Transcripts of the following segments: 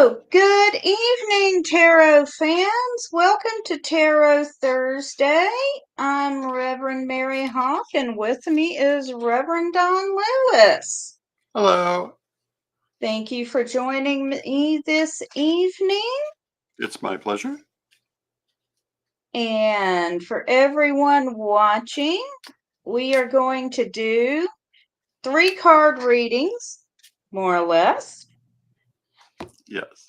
Good evening, Tarot fans. Welcome to Tarot Thursday. I'm Reverend Mary Hawk, and with me is Reverend Don Lewis. Hello. Thank you for joining me this evening. It's my pleasure. And for everyone watching, we are going to do 3-card readings, more or less. Yes.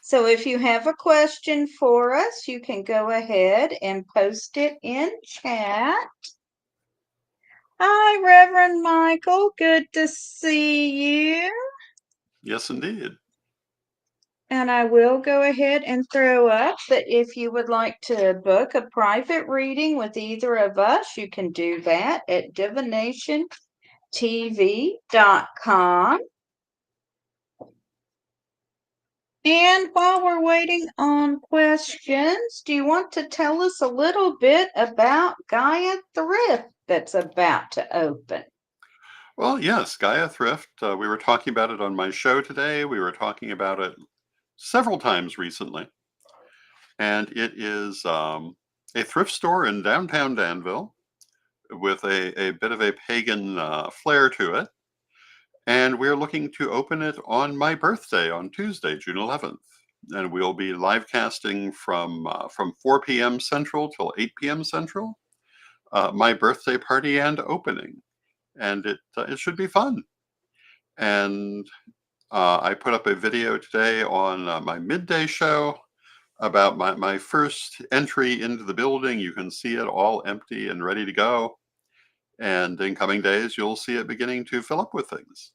So if you have a question for us, you can go ahead and post it in chat. Hi, Reverend Michael. Good to see you. Yes, indeed. And I will go ahead and throw up that if you would like to book a private reading with either of us, you can do that at divinationtv.com. And while we're waiting on questions, do you want to tell us a little bit about Gaia Thrift that's about to open? Well, yes, Gaia Thrift. We were talking about it on my show today. We were talking about it several times recently. And it is a thrift store in downtown Danville with a bit of a pagan flair to it. And we're looking to open it on my birthday on Tuesday, June 11th. And we'll be live casting from 4 p.m. Central till 8 p.m. Central. My birthday party and opening. And it should be fun. And I put up a video today on my midday show about my first entry into the building. You can see it all empty and ready to go. And in coming days, you'll see it beginning to fill up with things.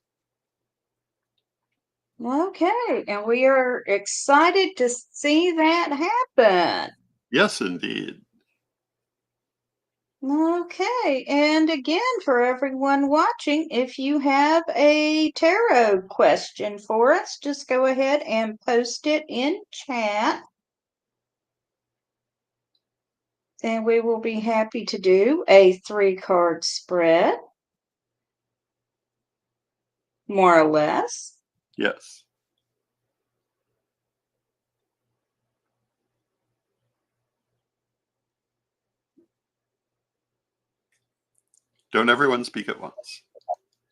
Okay, and we are excited to see that happen. Yes, indeed. Okay, and again, for everyone watching, if you have a tarot question for us, just go ahead and post it in chat. And we will be happy to do a 3-card spread, more or less. Yes. Don't everyone speak at once.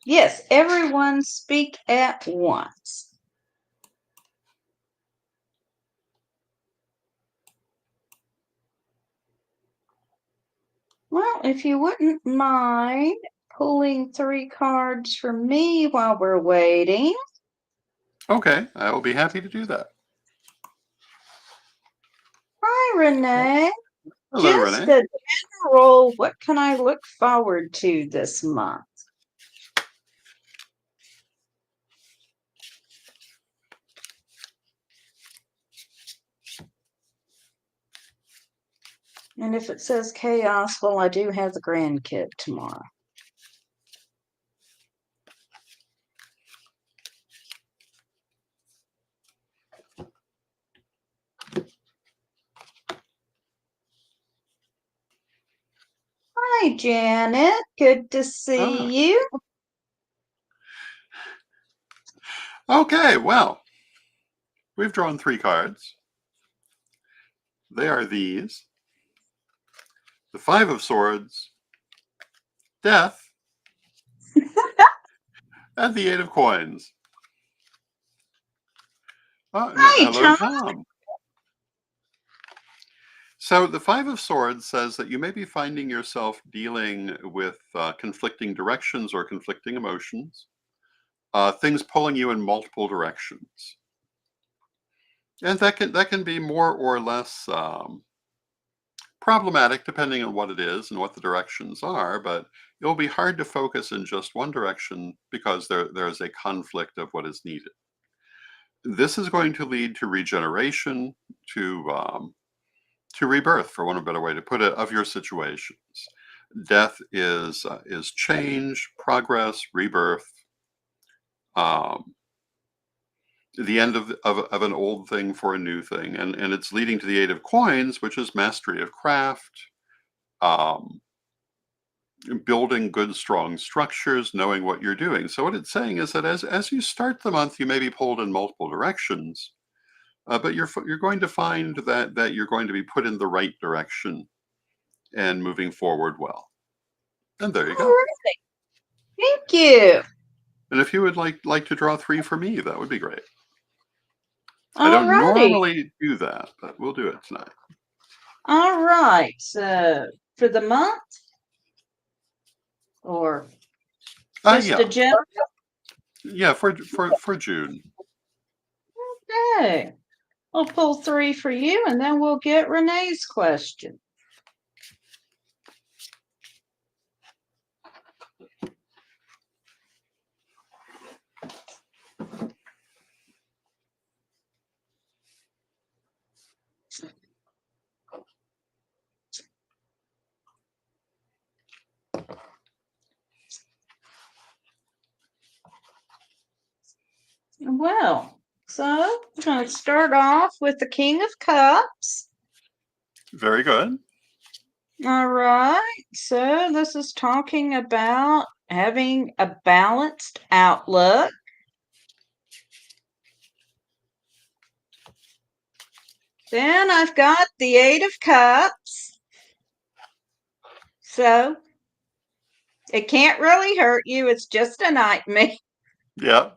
Yes, everyone speak at once. Well, if you wouldn't mind pulling 3 cards for me while we're waiting. Okay, I will be happy to do that. Hi, Renee. Hello, Just Renee. a general, what can I look forward to this month? And if it says chaos, well, I do have the grandkid tomorrow. Hi, Janet. Good to see you. Okay, well, we've drawn 3 cards. They are these: the 5 of Swords, Death, and the 8 of Coins. Oh, Hi, hello, Tom. Tom. So the 5 of Swords says that you may be finding yourself dealing with conflicting directions or conflicting emotions, things pulling you in multiple directions. And that can be more or less problematic depending on what it is and what the directions are, but it'll be hard to focus in just one direction because there's a conflict of what is needed. This is going to lead to regeneration, to rebirth, for one of a better way to put it, of your situations. Death is change, progress, rebirth, the end of an old thing for a new thing, and it's leading to the 8 of Coins, which is mastery of craft, building good, strong structures, knowing what you're doing. So what it's saying is that as you start the month, you may be pulled in multiple directions, but you're going to find that you're going to be put in the right direction and moving forward well. And there you All go. right. Thank you. And if you would like to draw 3 for me, that would be great. I All don't righty. normally do that, but we'll do it tonight. All right. So for the month or just a Yeah, general? yeah, for June. Okay. We'll pull 3 for you and then we'll get Renee's question. Well, so we're going to start off with the King of Cups. Very good. All right. So this is talking about having a balanced outlook. Then I've got the Eight of Cups. So it can't really hurt you. It's just a nightmare. Yeah,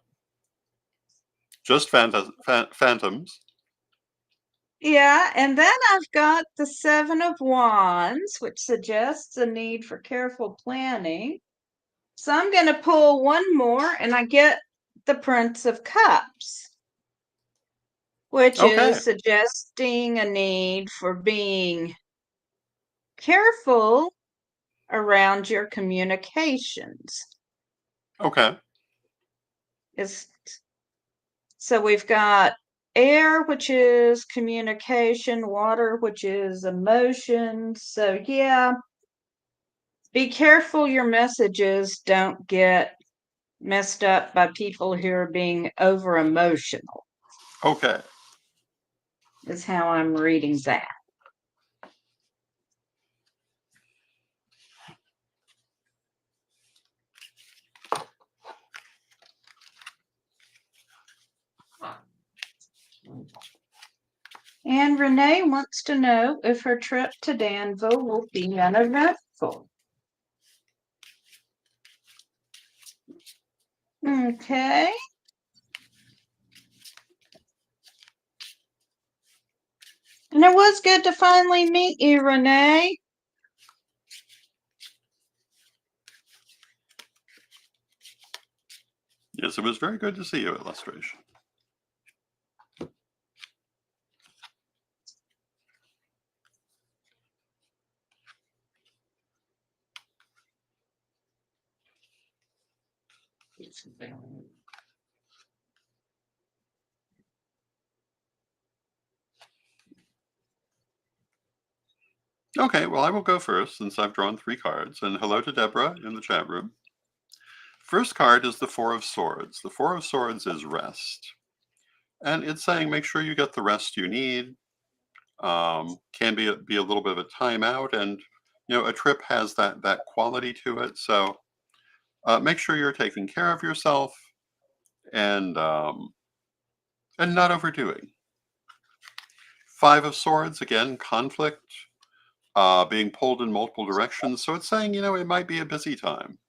just phantoms. Yeah, and then I've got the Seven of Wands, which suggests a need for careful planning. So I'm going to pull one more and I get the Prince of Cups, which Okay, is suggesting a need for being careful around your communications. okay, Is so we've got air, which is communication, water, which is emotion. So yeah, be careful your messages don't get messed up by people who are being over emotional, okay. is how I'm reading that. And Renee wants to know if her trip to Danville will be uneventful. Okay. And it was good to finally meet you, Renee. Yes, it was very good to see you, Illustration. Okay, well, I will go first since I've drawn 3 cards. And hello to Deborah in the chat room. First card is the Four of Swords. The Four of Swords is rest. And it's saying make sure you get the rest you need. Can be a little bit of a timeout, and a trip has that quality to it. So make sure you're taking care of yourself and not overdoing. Five of Swords, again, conflict, being pulled in multiple directions. So it's saying, it might be a busy time.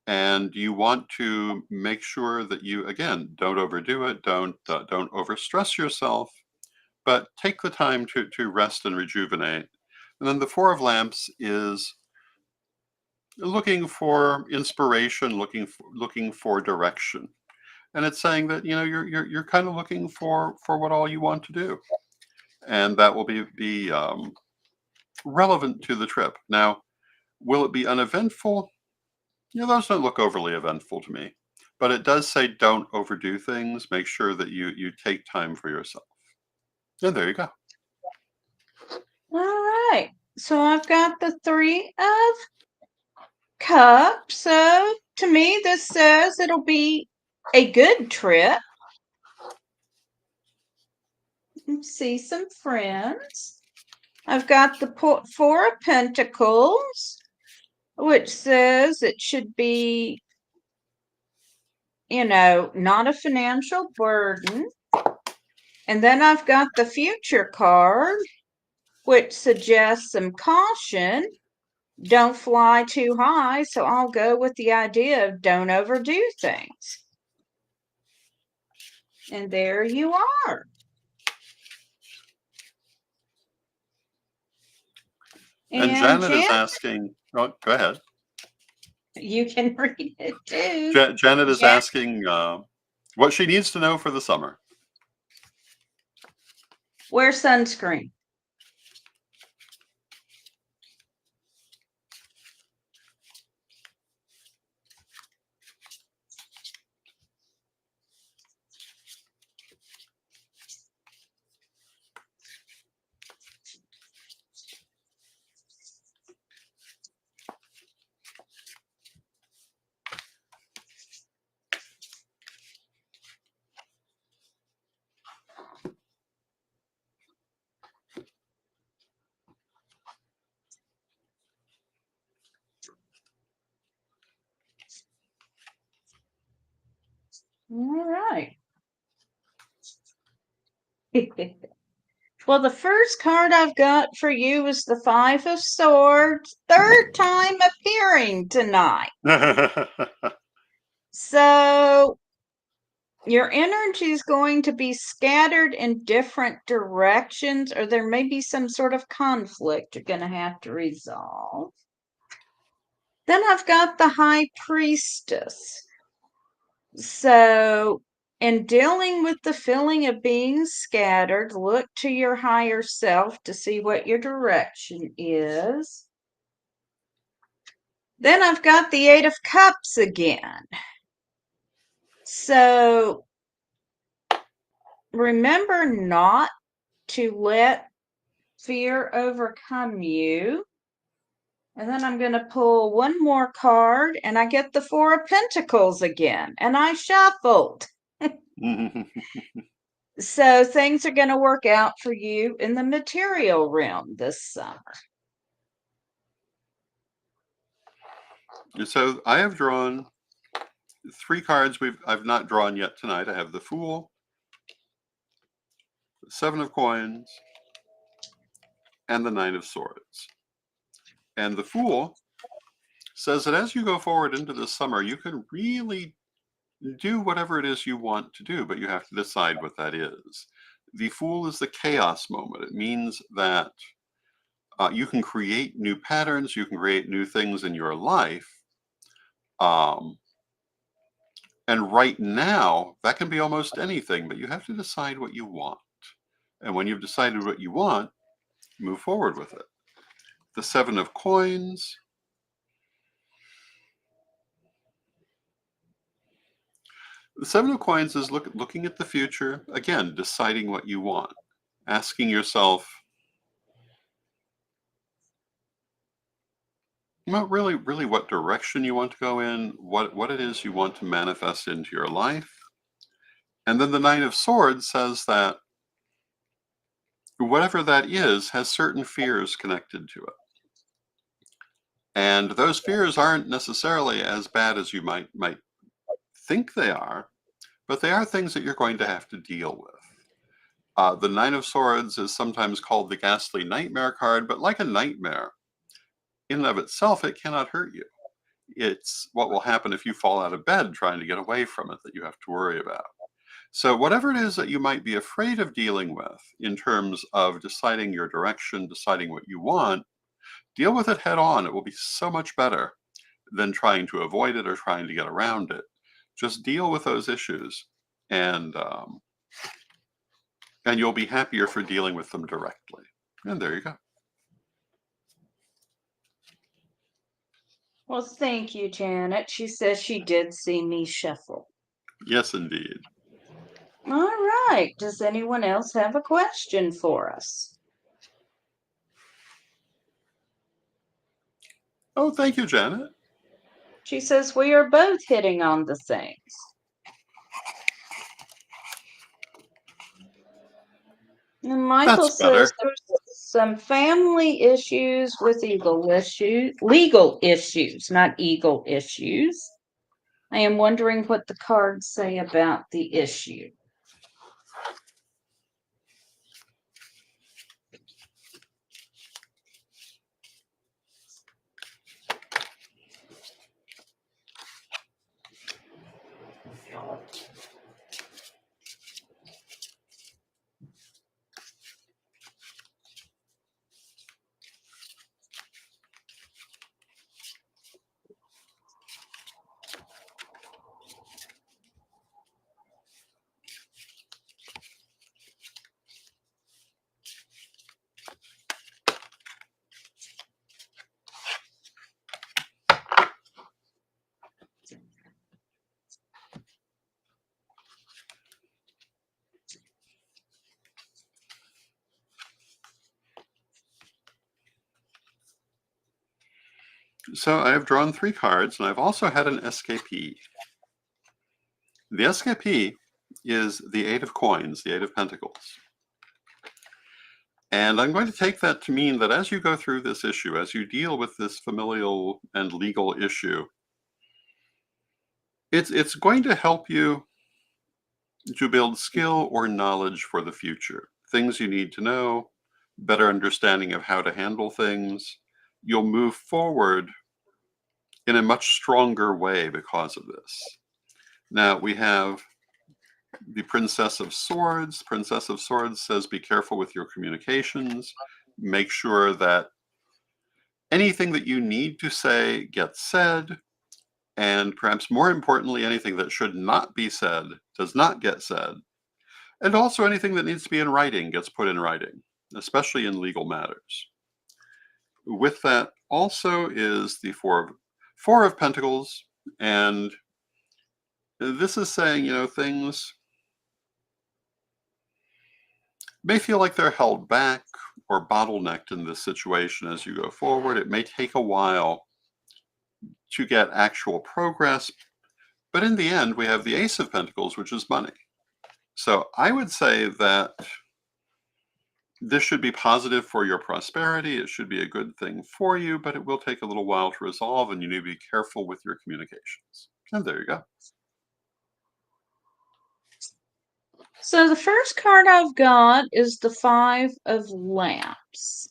And you want to make sure that you, again, don't overdo it, don't overstress yourself, but take the time to rest and rejuvenate. And then the Four of Lamps is looking for inspiration, looking for direction. And it's saying that you're kind of looking for what all you want to do, and that will be relevant to the trip. Now, will it be uneventful? Those don't look overly eventful to me, but it does say don't overdo things. Make sure that you take time for yourself. And there you go. All right. So I've got the Three of Cups. So to me, this says it'll be a good trip. See some friends. I've got the Four of Pentacles, which says it should be, not a financial burden. And then I've got the future card, which suggests some caution. Don't fly too high, so I'll go with the idea of don't overdo things. And there you are. And And Janet is Jan, asking, oh, go ahead. you can read it too. Janet is Jan, asking what she needs to know for the summer. wear sunscreen. All right. Well, the first card I've got for you is the Five of Swords, third time appearing tonight. So your energy is going to be scattered in different directions, or there may be some sort of conflict you're going to have to resolve. Then I've got the High Priestess. So, in dealing with the feeling of being scattered, look to your higher self to see what your direction is. Then I've got the Eight of Cups again. So, remember not to let fear overcome you. And then I'm going to pull one more card, and I get the Four of Pentacles again, and I shuffled. So things are going to work out for you in the material realm this summer. So I have drawn 3 cards I've not drawn yet tonight. I have the Fool, the Seven of Coins, and the Nine of Swords. And the Fool says that as you go forward into the summer, you can really do whatever it is you want to do, but you have to decide what that is. The Fool is the chaos moment. It means that you can create new patterns, you can create new things in your life. And right now, that can be almost anything, but you have to decide what you want. And when you've decided what you want, move forward with it. The Seven of Coins. The Seven of Coins is looking at the future, again, deciding what you want, asking yourself, well, really what direction you want to go in, what it is you want to manifest into your life. And then the Nine of Swords says that whatever that is has certain fears connected to it. And those fears aren't necessarily as bad as you might think they are, but they are things that you're going to have to deal with. The Nine of Swords is sometimes called the ghastly nightmare card, but like a nightmare, in and of itself, it cannot hurt you. It's what will happen if you fall out of bed trying to get away from it that you have to worry about. So whatever it is that you might be afraid of dealing with in terms of deciding your direction, deciding what you want, deal with it head on. It will be so much better than trying to avoid it or trying to get around it. Just deal with those issues, and you'll be happier for dealing with them directly. And there you go. Well, thank you, Janet. She says she did see me shuffle. Yes, indeed. All right. Does anyone else have a question for us? Oh, thank you, Janet. She says we are both hitting on the things. And Michael That's says better. some family issues with legal issues, not eagle issues. I am wondering what the cards say about the issue. So I have drawn 3 cards, and I've also had an escapee. The escapee is the 8 of coins, the 8 of pentacles. And I'm going to take that to mean that as you go through this issue, as you deal with this familial and legal issue, it's going to help you to build skill or knowledge for the future. Things you need to know, better understanding of how to handle things. You'll move forward in a much stronger way because of this. Now we have the Princess of Swords. Princess of Swords says be careful with your communications. Make sure that anything that you need to say gets said, and perhaps more importantly, anything that should not be said does not get said. And also anything that needs to be in writing gets put in writing, especially in legal matters. With that also is the Four of Pentacles, and this is saying, things may feel like they're held back or bottlenecked in this situation as you go forward. It may take a while to get actual progress, but in the end, we have the Ace of Pentacles, which is money. So I would say that this should be positive for your prosperity. It should be a good thing for you, but it will take a little while to resolve, and you need to be careful with your communications. And there you go. So the first card I've got is the Five of Lamps.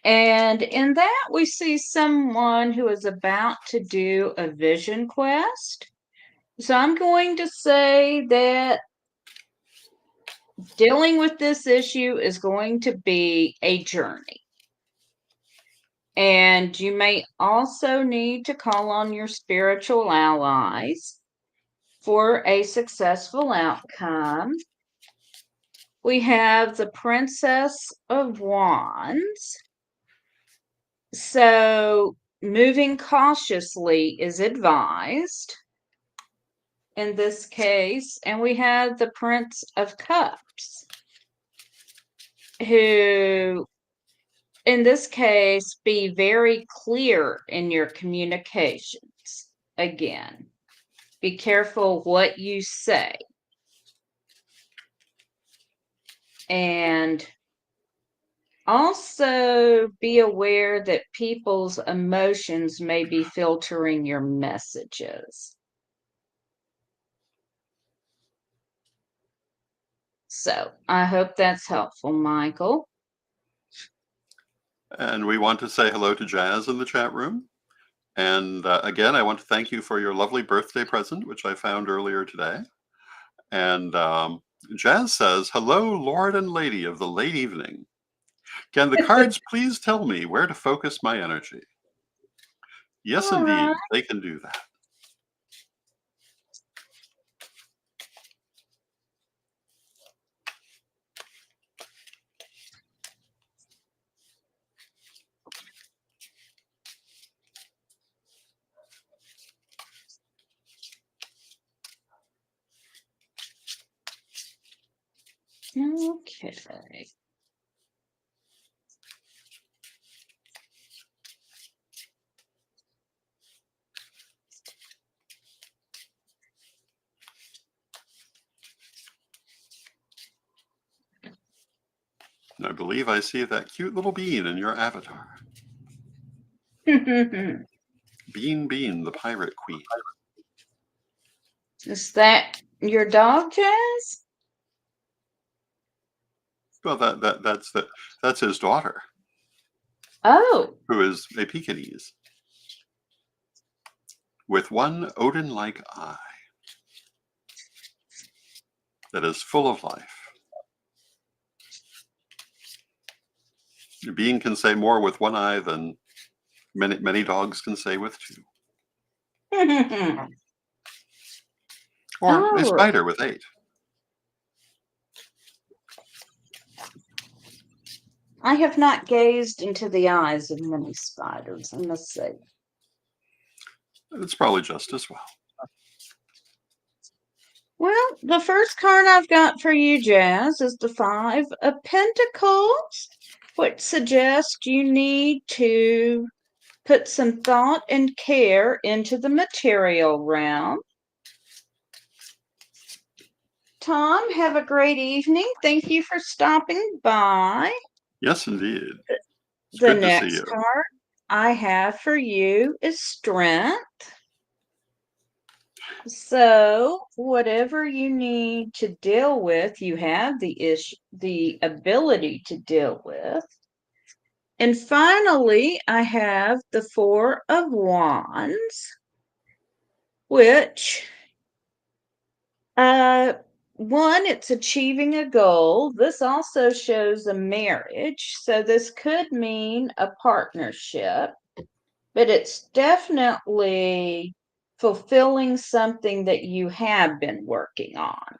And in that, we see someone who is about to do a vision quest. So I'm going to say that dealing with this issue is going to be a journey. And you may also need to call on your spiritual allies for a successful outcome. We have the Princess of Wands. So moving cautiously is advised in this case. And we have the Prince of Cups, who in this case, be very clear in your communications. Again, be careful what you say. And also be aware that people's emotions may be filtering your messages. So I hope that's helpful, Michael. And we want to say hello to Jazz in the chat room. And again, I want to thank you for your lovely birthday present, which I found earlier today. And Jazz says, hello, Lord and Lady of the late evening. Can the cards please tell me where to focus my energy? Yes, All indeed, right. they can do that. Okay. I believe I see that cute little bean in your avatar. Bean, the pirate queen. Is that your dog, Jazz? Well, that's his daughter, Oh. who is a Pekingese with one Odin-like eye that is full of life. Bean can say more with one eye than many dogs can say with two, or a Oh, spider with 8. I have not gazed into the eyes of many spiders, I must say. It's probably just as well. Well, the first card I've got for you, Jazz, is the Five of Pentacles, which suggests you need to put some thought and care into the material realm. Tom, have a great evening. Thank you for stopping by. Yes, indeed. It's The good to see next you. card I have for you is Strength. So, whatever you need to deal with, you have the ability to deal with. And finally, I have the Four of Wands, which one, it's achieving a goal. This also shows a marriage. So this could mean a partnership, but it's definitely fulfilling something that you have been working on.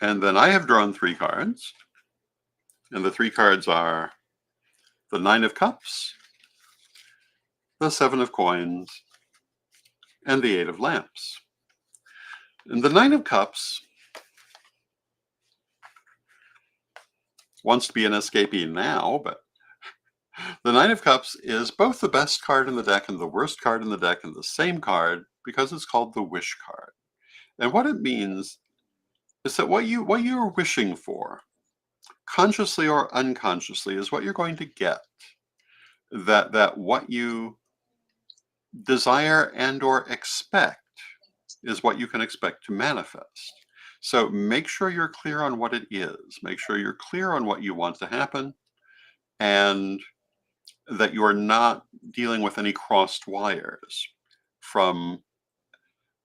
And then I have drawn 3 cards. And the 3 cards are the 9 of Cups, the 7 of Coins, and the 8 of Lamps. And the 9 of Cups wants to be an escapee now, but the 9 of Cups is both the best card in the deck and the worst card in the deck in the same card because it's called the Wish card. And what it means is that what you're wishing for, consciously or unconsciously, is what you're going to get. That what you desire and or expect is what you can expect to manifest. So make sure you're clear on what it is. Make sure you're clear on what you want to happen, and that you are not dealing with any crossed wires from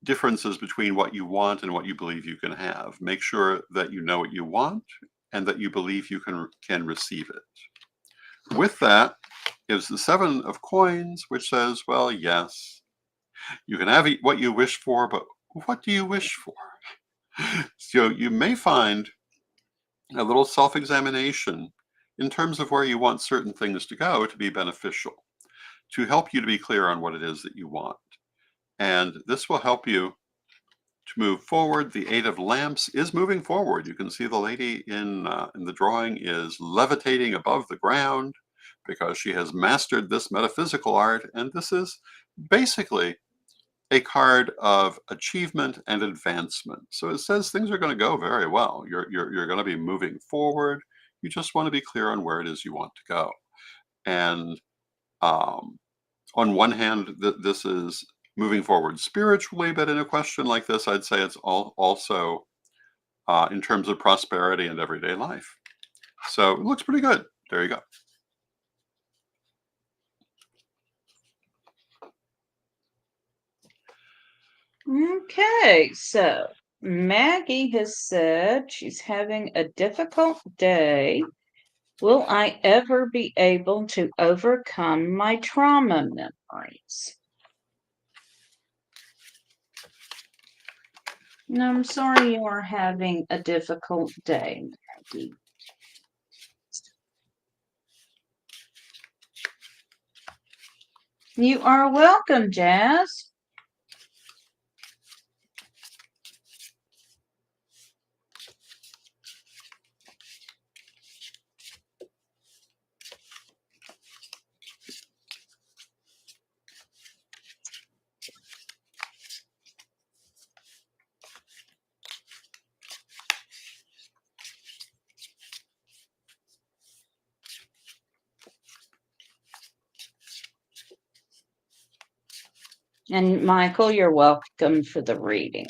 differences between what you want and what you believe you can have. Make sure that you know what you want and that you believe you can receive it. With that is the 7 of Coins, which says, well, yes, you can have what you wish for, but what do you wish for? So you may find a little self-examination in terms of where you want certain things to go to be beneficial, to help you to be clear on what it is that you want. And this will help you to move forward. The 8 of Lamps is moving forward. You can see the lady in the drawing is levitating above the ground because she has mastered this metaphysical art. And this is basically a card of achievement and advancement. So it says things are going to go very well. You're going to be moving forward. You just want to be clear on where it is you want to go. And on one hand, this is moving forward spiritually, but in a question like this, I'd say it's also in terms of prosperity and everyday life. So it looks pretty good. There you go. Okay, so Maggie has said she's having a difficult day. Will I ever be able to overcome my trauma memories? No, I'm sorry you are having a difficult day, Maggie. You are welcome, Jazz. And Michael, you're welcome for the reading.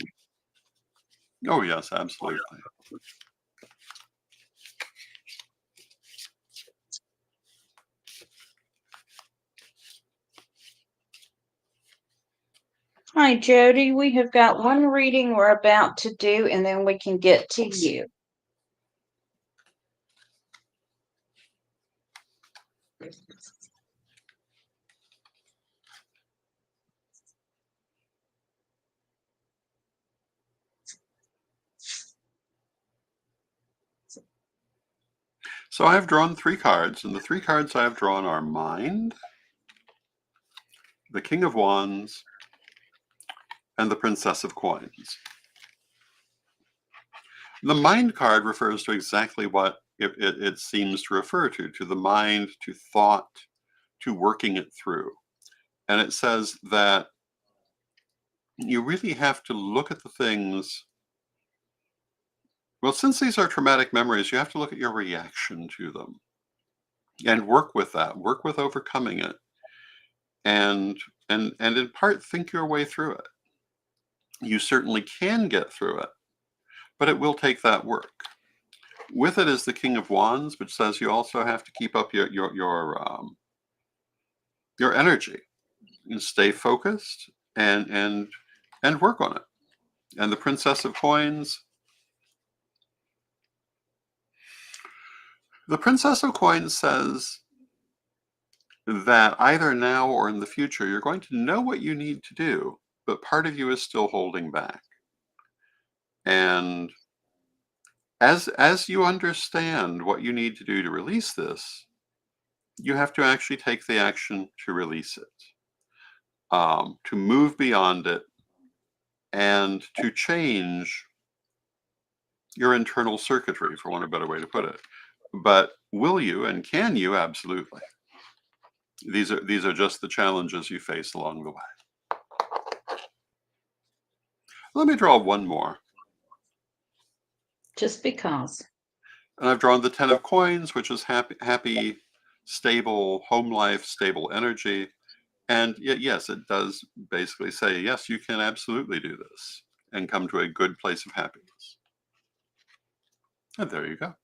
Oh, yes, absolutely. Hi, Jody. We have got one reading we're about to do, and then we can get to you. So I have drawn 3 cards, and the 3 cards I have drawn are Mind, the King of Wands, and the Princess of Coins. The Mind card refers to exactly what it seems to refer to the mind, to thought, to working it through. And it says that you really have to look at the things. Well, since these are traumatic memories, you have to look at your reaction to them and work with that, work with overcoming it, and in part think your way through it. You certainly can get through it, but it will take that work. With it is the King of Wands, which says you also have to keep up your energy and stay focused and work on it. And the Princess of Coins. The Princess of Coins says that either now or in the future, you're going to know what you need to do, but part of you is still holding back. And as you understand what you need to do to release this, you have to actually take the action to release it, to move beyond it, and to change your internal circuitry, for want of a better way to put it. But will you and can you? Absolutely. These are just the challenges you face along the way. Let me draw one more. Just because. And I've drawn the Ten of Coins, which is happy, stable home life, stable energy. And yes, it does basically say, yes, you can absolutely do this and come to a good place of happiness. And there you go.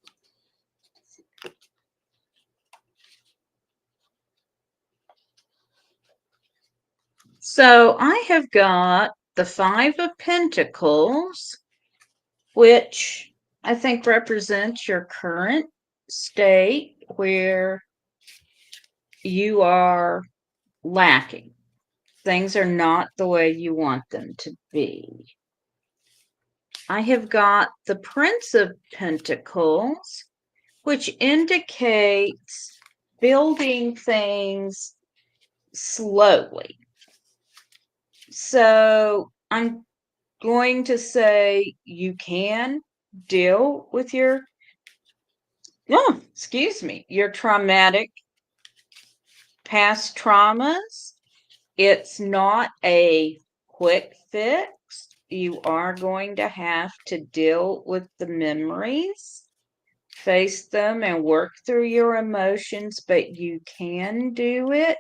So I have got the Five of Pentacles, which I think represents your current state where you are lacking. Things are not the way you want them to be. I have got the Prince of Pentacles, which indicates building things slowly. So I'm going to say you can deal with your, your traumatic past traumas. It's not a quick fix. You are going to have to deal with the memories, face them, and work through your emotions, but you can do it.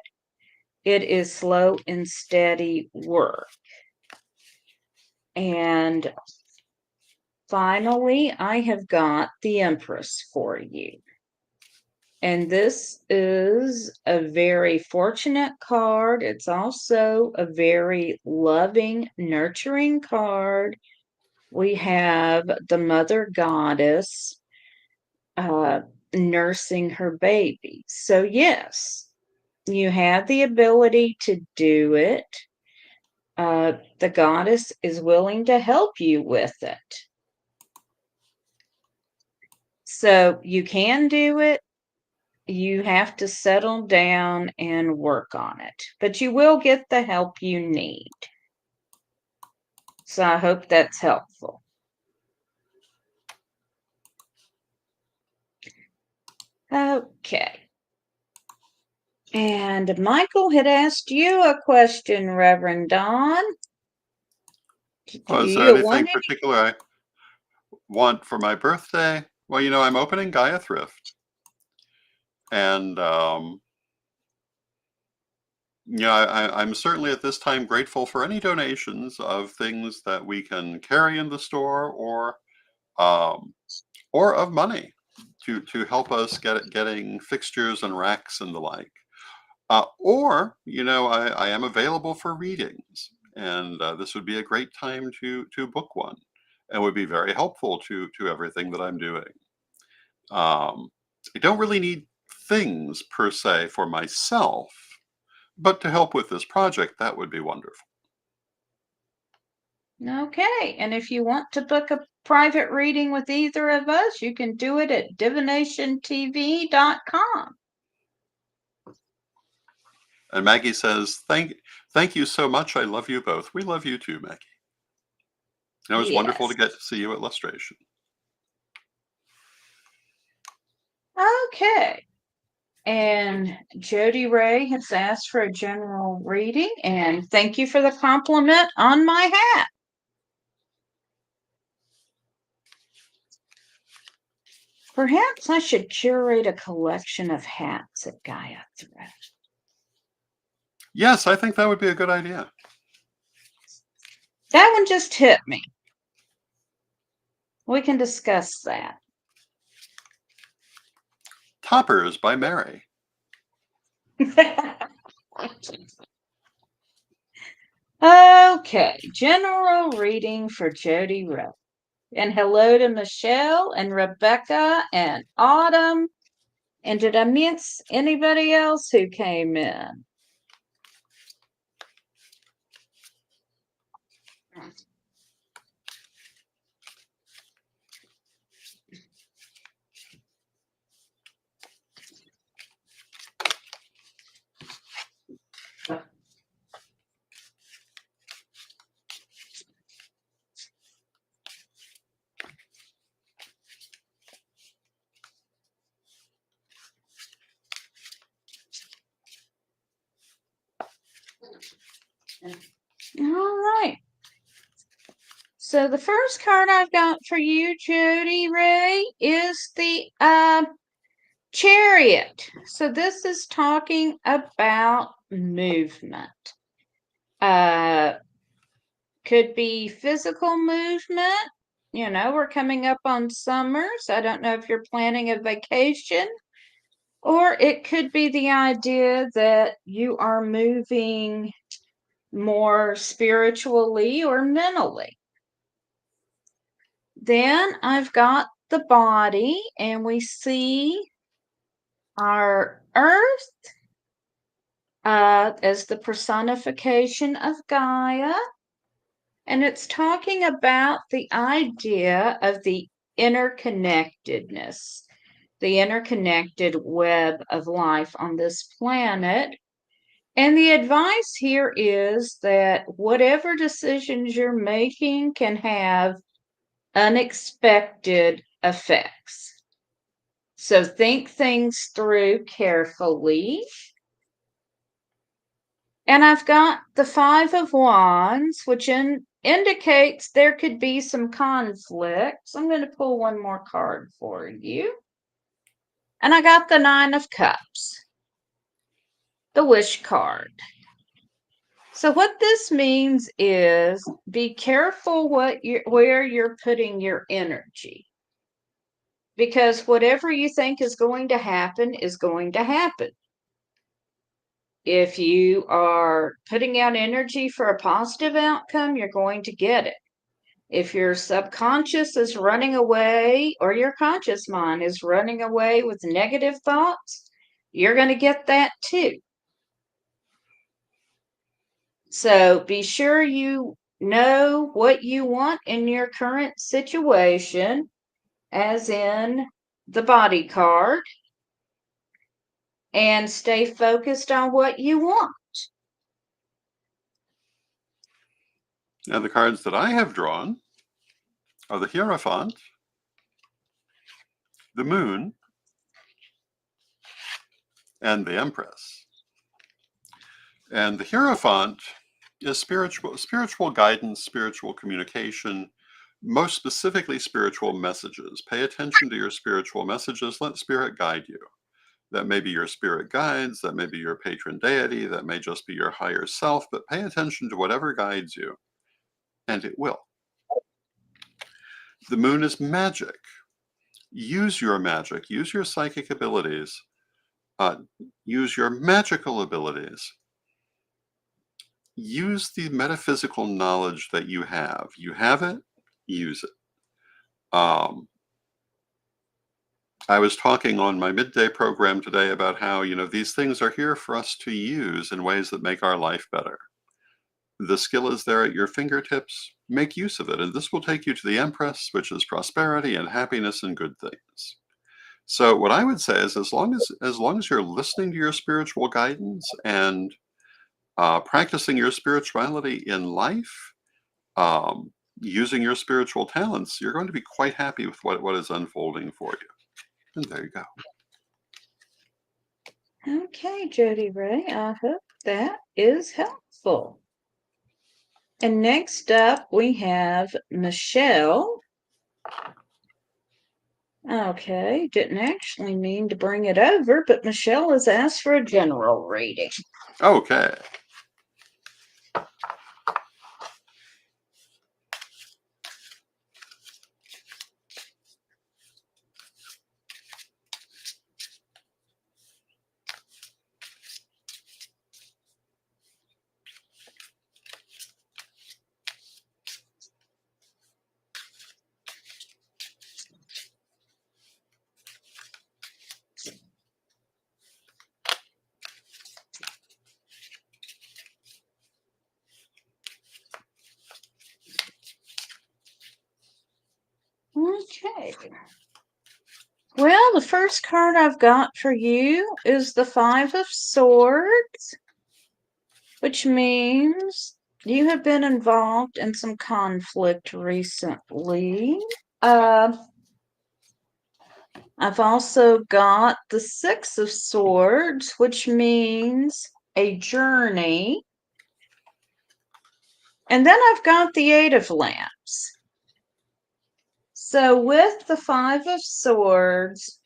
It is slow and steady work. And finally, I have got the Empress for you. And this is a very fortunate card. It's also a very loving, nurturing card. We have the Mother Goddess nursing her baby. So, yes, you have the ability to do it. The goddess is willing to help you with it. So, you can do it. You have to settle down and work on it, but you will get the help you need. So I hope that's helpful. Okay. And Michael had asked you a question, Reverend Don. Do Well, is there you anything want particular I want for my birthday? Well, I'm opening Gaia Thrift. And Yeah, I'm certainly at this time grateful for any donations of things that we can carry in the store, um, or of money to help us getting fixtures and racks and the like. Or, I am available for readings, and this would be a great time to book one, and would be very helpful to everything that I'm doing. Um, I don't really need things per se for myself, but to help with this project, that would be wonderful. Okay, and if you want to book a private reading with either of us, you can do it at divinationtv.com. And Maggie says, thank you so much. I love you both. We love you too, Maggie. It was wonderful to Yes. get to see you at Lustration. Okay. And Jody Ray has asked for a general reading, and thank you for the compliment on my hat. Perhaps I should curate a collection of hats at Gaia Thrift. Yes, I think that would be a good idea. That one just hit me. We can discuss that. Toppers by Mary. Okay, general reading for Jody Ray. And hello to Michelle and Rebecca and Autumn. And did I miss anybody else who came in? All right. So the first card I've got for you, Jody Ray, is the Chariot. So this is talking about movement. Could be physical movement. We're coming up on summer, so I don't know if you're planning a vacation, or it could be the idea that you are moving more spiritually or mentally. Then I've got the body, and we see our earth as the personification of Gaia. And it's talking about the idea of the interconnectedness, the interconnected web of life on this planet. And the advice here is that whatever decisions you're making can have unexpected effects. So think things through carefully. And I've got the Five of Wands, which indicates there could be some conflicts. I'm going to pull one more card for you. And I got the Nine of Cups, the Wish card. So what this means is be careful where you're putting your energy. Because whatever you think is going to happen is going to happen. If you are putting out energy for a positive outcome, you're going to get it. If your subconscious is running away or your conscious mind is running away with negative thoughts, you're going to get that too. So be sure you know what you want in your current situation, as in the body card, and stay focused on what you want. Now, the cards that I have drawn are the Hierophant, the Moon, and the Empress. And the Hierophant is spiritual guidance, spiritual communication, most specifically spiritual messages. Pay attention to your spiritual messages. Let Spirit guide you. That may be your spirit guides, that may be your patron deity, that may just be your higher self, but pay attention to whatever guides you, and it will. The moon is magic. Use your magic, use your psychic abilities, use your magical abilities. Use the metaphysical knowledge that you have. You have it, use it. I was talking on my midday program today about how, these things are here for us to use in ways that make our life better. The skill is there at your fingertips. Make use of it, and this will take you to the Empress, which is prosperity and happiness and good things. So what I would say is, as long as you're listening to your spiritual guidance and practicing your spirituality in life, using your spiritual talents, you're going to be quite happy with what is unfolding for you. And there you go. Okay, Jody Ray, I hope that is helpful. And next up, we have Michelle. Okay, didn't actually mean to bring it over, but Michelle has asked for a general reading. Okay. Okay. Well, the first card I've got for you is the Five of Swords, which means you have been involved in some conflict recently. I've also got the Six of Swords, which means a journey. And then I've got the Eight of Lamps. So with the Five of Swords,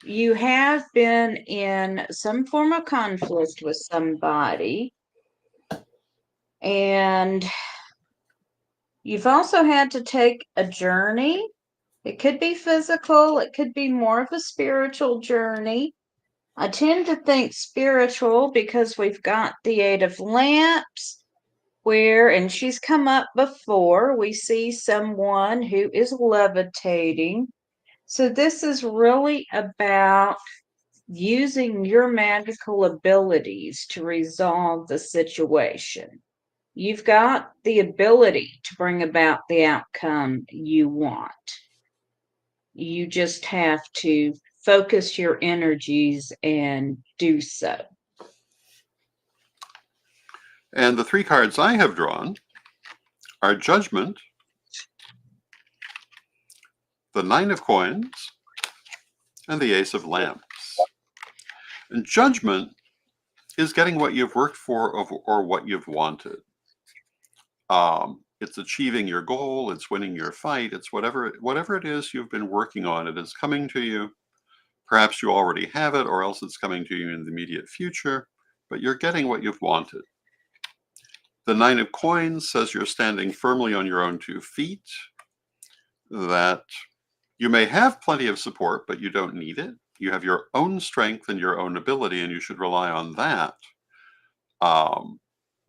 you have been in some form of conflict with somebody. And you've also had to take a journey. It could be physical, it could be more of a spiritual journey. I tend to think spiritual because we've got the Eight of Lamps, and she's come up before, we see someone who is levitating. So this is really about using your magical abilities to resolve the situation. You've got the ability to bring about the outcome you want. You just have to focus your energies and do so. And the three cards I have drawn are Judgment, the Nine of Coins, and the Ace of Lamps. And Judgment is getting what you've worked for or what you've wanted. It's achieving your goal, it's winning your fight, it's whatever it is you've been working on. It is coming to you. Perhaps you already have it, or else it's coming to you in the immediate future, but you're getting what you've wanted. The Nine of Coins says you're standing firmly on your own 2 feet, that you may have plenty of support, but you don't need it. You have your own strength and your own ability, and you should rely on that. No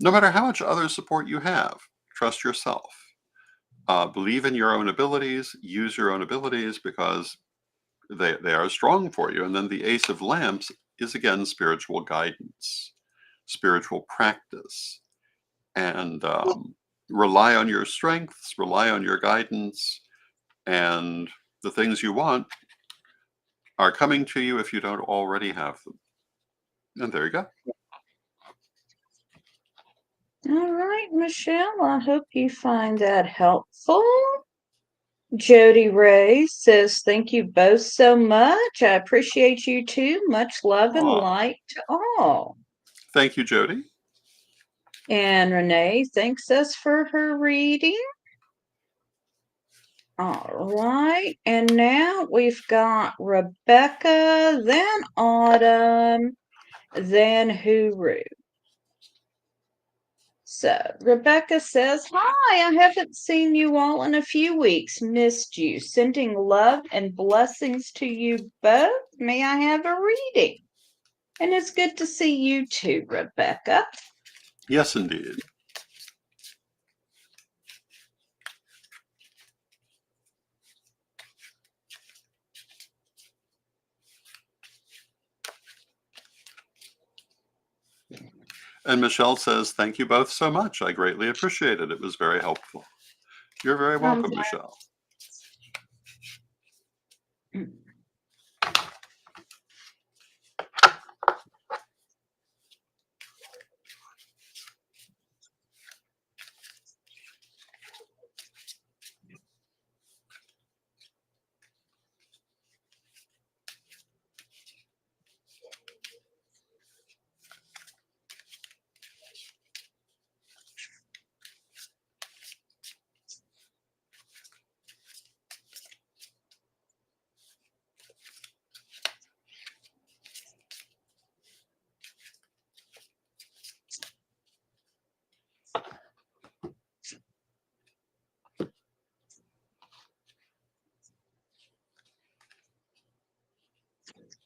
matter how much other support you have, trust yourself. Believe in your own abilities, use your own abilities, because they are strong for you. And then the Ace of Lamps is, again, spiritual guidance, spiritual practice. And rely on your strengths, rely on your guidance, and the things you want are coming to you if you don't already have them. And there you go. All right, Michelle, I hope you find that helpful. Jody Ray says, thank you both so much. I appreciate you too. Much love and light to all. Thank you, Jody. And Renee thanks us for her reading. All right, and now we've got Rebecca, then Autumn, then Huru. So Rebecca says, "Hi, I haven't seen you all in a few weeks. Missed you. Sending love and blessings to you both. May I have a reading?" And it's good to see you too, Rebecca. Yes, indeed. And Michelle says, thank you both so much. I greatly appreciate it. It was very helpful. You're very I'm welcome, Michelle. glad.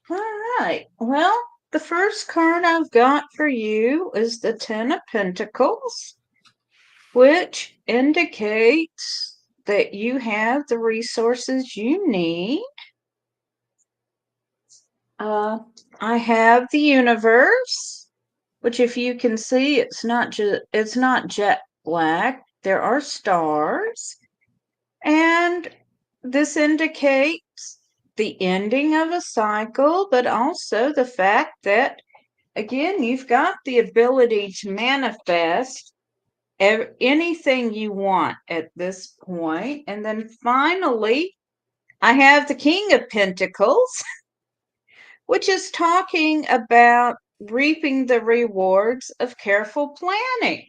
All right. Well, the first card I've got for you is the Ten of Pentacles, which indicates that you have the resources you need. Uh, I have the universe, which if you can see, it's not jet black. There are stars, and this indicates the ending of a cycle, but also the fact that, again, you've got the ability to manifest anything you want at this point. And then finally, I have the King of Pentacles, which is talking about reaping the rewards of careful planning.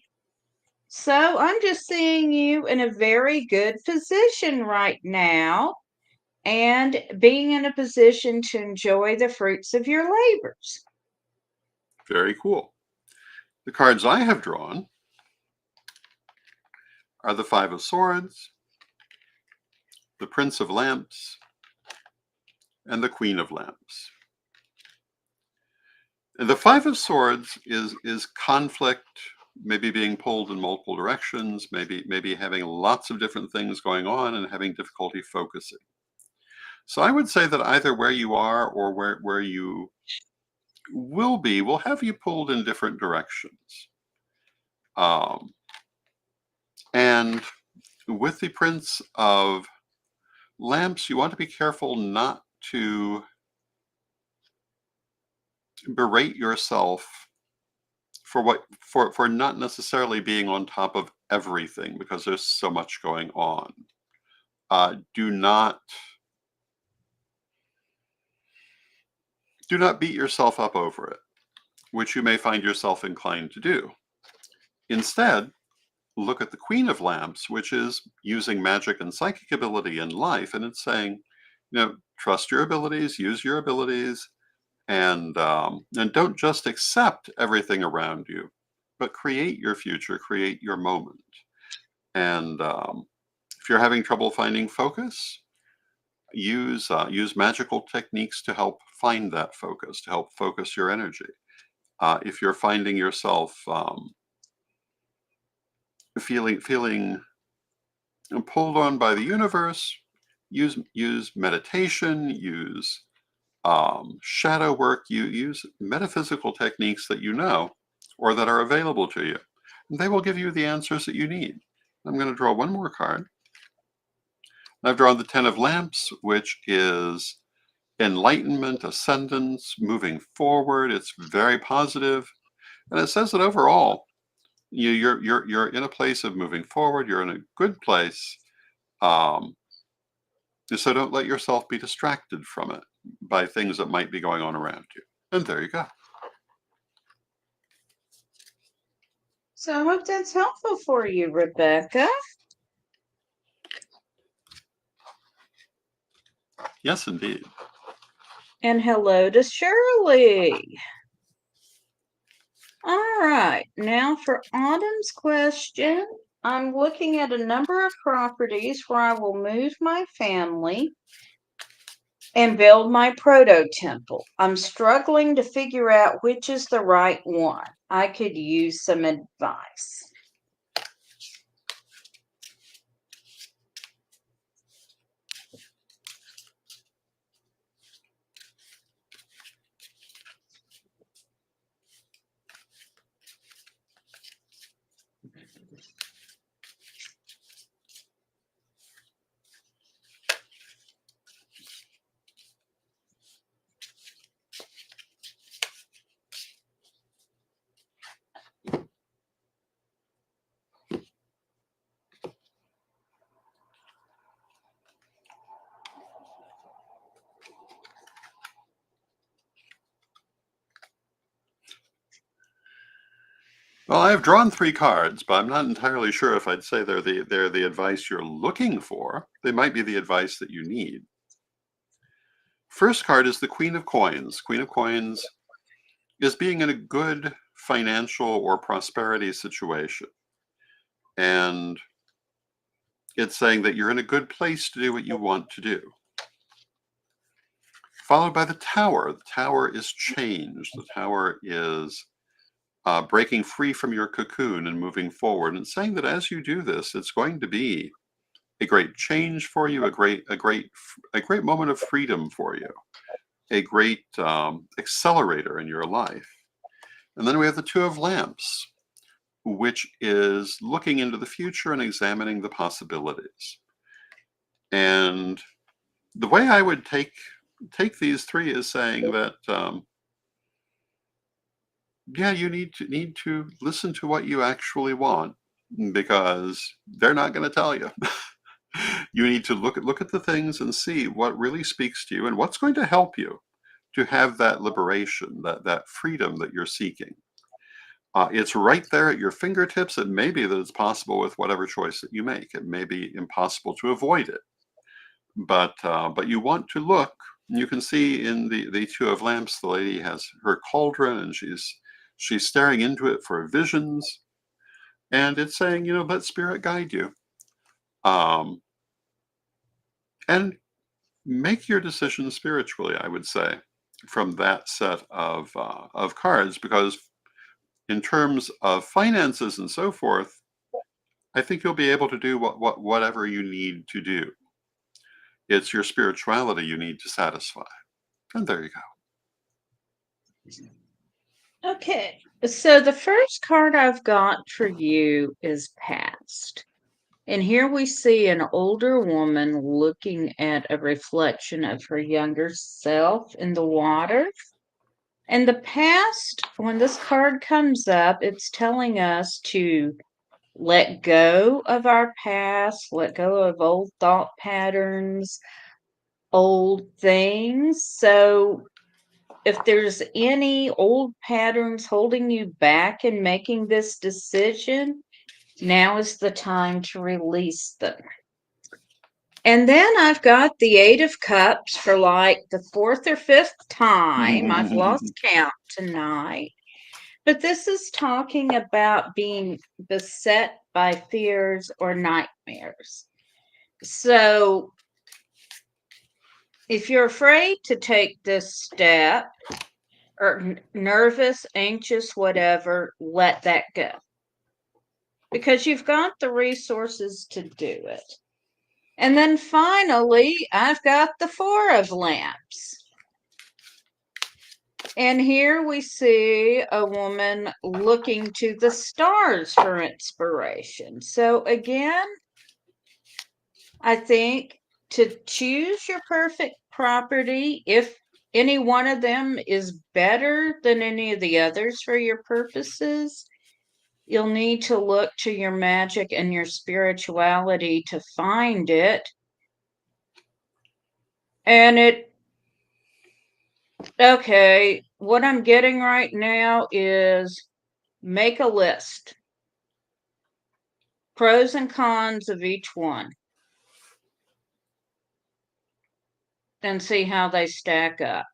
So I'm just seeing you in a very good position right now and being in a position to enjoy the fruits of your labors. Very cool. The cards I have drawn are the Five of Swords, the Prince of Lamps, and the Queen of Lamps. And the Five of Swords is conflict, maybe being pulled in multiple directions, maybe having lots of different things going on and having difficulty focusing. So I would say that either where you are or where you will have you pulled in different directions. And with the Prince of Lamps, you want to be careful not to berate yourself for not necessarily being on top of everything because there's so much going on. Do not beat yourself up over it, which you may find yourself inclined to do. Instead, look at the Queen of Lamps, which is using magic and psychic ability in life, and it's saying, trust your abilities, use your abilities, and don't just accept everything around you, but create your future, create your moment. And if you're having trouble finding focus, use magical techniques to help find that focus, to help focus your energy. If you're finding yourself feeling pulled on by the universe, use meditation, use shadow work, you use metaphysical techniques that you know or that are available to you. And they will give you the answers that you need. I'm going to draw one more card. I've drawn the Ten of Lamps, which is enlightenment, ascendance, moving forward. It's very positive. And it says that overall, you're in a place of moving forward. You're in a good place. So don't let yourself be distracted from it by things that might be going on around you. And there you go. So I hope that's helpful for you, Rebecca. Yes, indeed. And hello to Shirley. All right, now for Autumn's question. I'm looking at a number of properties where I will move my family and build my proto temple. I'm struggling to figure out which is the right one. I could use some advice. Well, I've drawn 3 cards, but I'm not entirely sure if I'd say they're the advice you're looking for. They might be the advice that you need. First card is the Queen of Coins. Queen of Coins is being in a good financial or prosperity situation. And it's saying that you're in a good place to do what you want to do. Followed by the Tower. The Tower is change. The Tower is breaking free from your cocoon and moving forward, and saying that as you do this, it's going to be a great change for you, a great moment of freedom for you, a great accelerator in your life. And then we have the Two of Lamps, which is looking into the future and examining the possibilities. And the way I would take these 3 is saying that yeah, you need to listen to what you actually want, because they're not going to tell you. You need to look at the things and see what really speaks to you and what's going to help you to have that liberation, that freedom that you're seeking. It's right there at your fingertips. It may be that it's possible with whatever choice that you make. It may be impossible to avoid it, but you want to look. You can see in the Two of Lamps, the lady has her cauldron and she's staring into it for visions, and it's saying, let spirit guide you, and make your decisions spiritually, I would say, from that set of cards, because in terms of finances and so forth, I think you'll be able to do whatever you need to do. It's your spirituality you need to satisfy. And there you go. Okay, so the first card I've got for you is past. And here we see an older woman looking at a reflection of her younger self in the water. And the past, when this card comes up, it's telling us to let go of our past, let go of old thought patterns, old things. So if there's any old patterns holding you back in making this decision, now is the time to release them. And then I've got the Eight of Cups for like the 4th or 5th time. I've lost count tonight. But this is talking about being beset by fears or nightmares. So if you're afraid to take this step, or nervous, anxious, whatever, let that go. Because you've got the resources to do it. And then finally, I've got the Four of Lamps. And here we see a woman looking to the stars for inspiration. So again, I think to choose your perfect property, if any one of them is better than any of the others for your purposes, you'll need to look to your magic and your spirituality to find it. And okay, what I'm getting right now is make a list. Pros and cons of each one. and see how they stack up.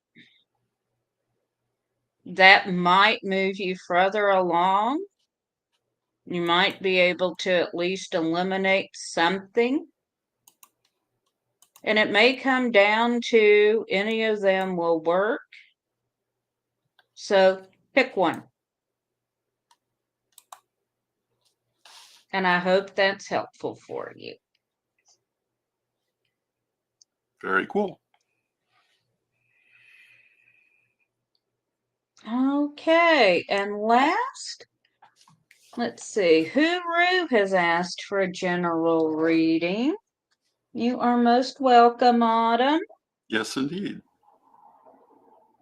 That might move you further along. You might be able to at least eliminate something. And it may come down to any of them will work. So pick one. And I hope that's helpful for you. Very cool. Okay, and last, let's see, Huru has asked for a general reading. You are most welcome, Autumn. Yes, indeed.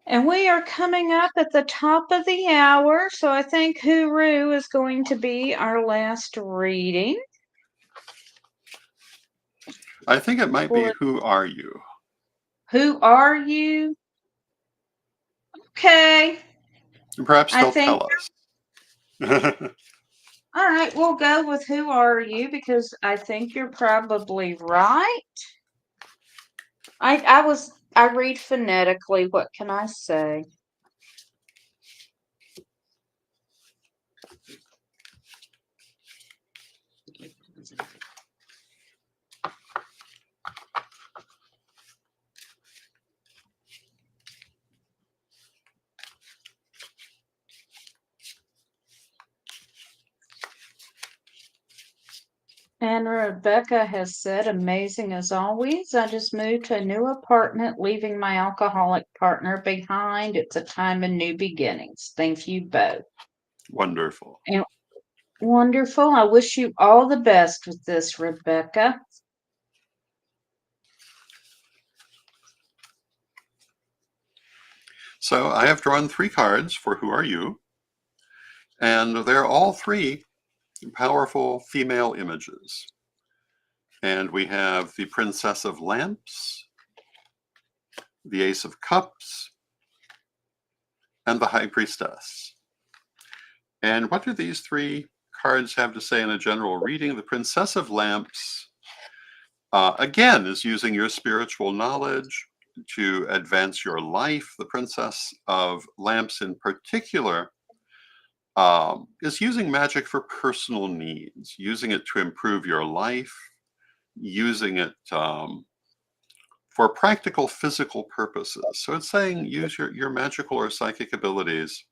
And we are coming up at the top of the hour, so I think Huru is going to be our last reading. I think it might be Who Are You? Who are you? Okay. And perhaps I they'll think, tell us. all right, we'll go with who are you because I think you're probably right. I read phonetically. What can I say? And Rebecca has said, amazing as always. I just moved to a new apartment, leaving my alcoholic partner behind. It's a time of new beginnings. Thank you both. Wonderful. And wonderful. I wish you all the best with this, Rebecca. So I have drawn 3 cards for Who Are You? And they're all 3 powerful female images. And we have the Princess of Lamps, the Ace of Cups, and the High Priestess. And what do these 3 cards have to say in a general reading? The Princess of Lamps, again, is using your spiritual knowledge to advance your life. The Princess of Lamps in particular is using magic for personal needs, using it to improve your life, using it for practical physical purposes. So it's saying use your magical or psychic abilities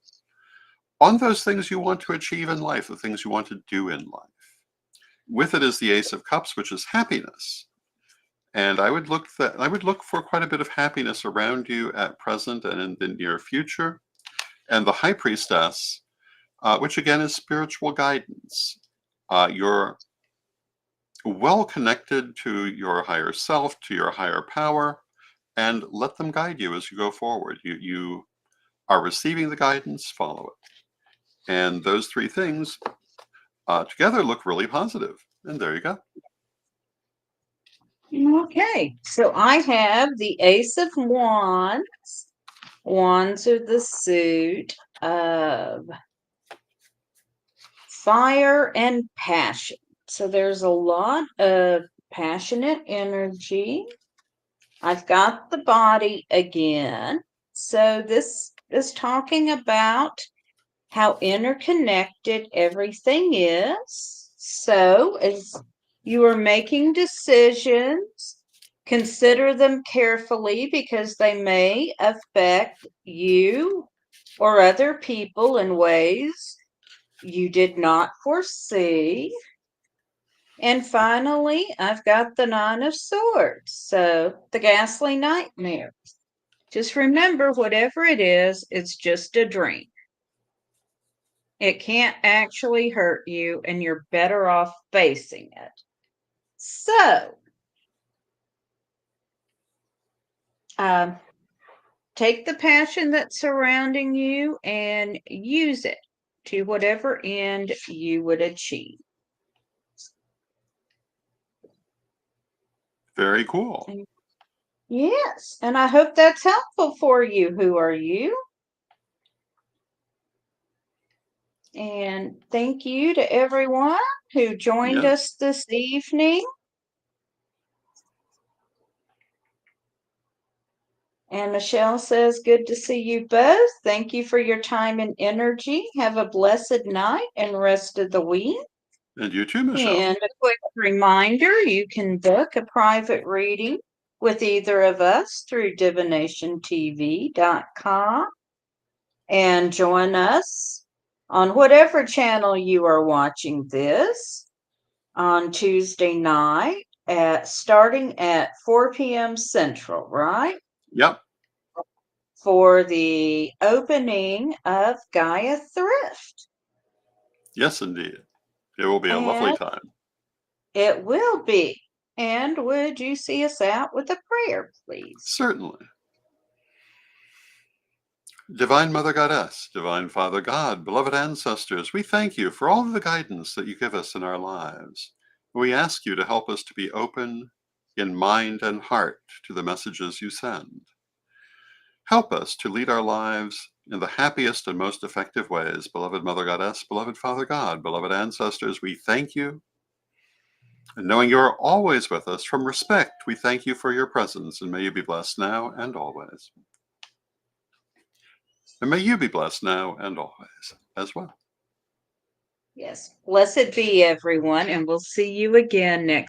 on those things you want to achieve in life, the things you want to do in life. With it is the Ace of Cups, which is happiness. And I would look for quite a bit of happiness around you at present and in the near future. And the High Priestess, which again is spiritual guidance. You're well connected to your higher self, to your higher power, and let them guide you as you go forward. You are receiving the guidance, follow it. And those 3 things together look really positive. And there you go. Okay, so I have the Ace of Wands. Wands are the suit of fire and passion. So there's a lot of passionate energy. I've got the body again. So this is talking about how interconnected everything is. So as you are making decisions, consider them carefully because they may affect you or other people in ways you did not foresee. And finally, I've got the Nine of Swords, so the ghastly nightmare. Just remember, whatever it is, it's just a dream. It can't actually hurt you, and you're better off facing it. So, take the passion that's surrounding you and use it to whatever end you would achieve. Very cool. Yes, and I hope that's helpful for you. Who are you? And thank you to everyone who joined Yes. us this evening. And Michelle says, good to see you both. Thank you for your time and energy. Have a blessed night and rest of the week. And you too, Michelle. And a quick reminder, you can book a private reading with either of us through divinationtv.com and join us on whatever channel you are watching this on Tuesday night starting at 4 p.m. Central, right? Yep. For the opening of Gaia Thrift. Yes, indeed. It will be a lovely And time. it will be. And would you see us out with a prayer, please? Certainly. Divine Mother Goddess, Divine Father God, beloved ancestors, we thank you for all of the guidance that you give us in our lives. We ask you to help us to be open in mind and heart to the messages you send. Help us to lead our lives in the happiest and most effective ways. Beloved Mother Goddess, beloved Father God, beloved ancestors, we thank you. And knowing you are always with us, from respect, we thank you for your presence, and may you be blessed now and always. And may you be blessed now and always as well. Yes. Blessed be everyone, and we'll see you again next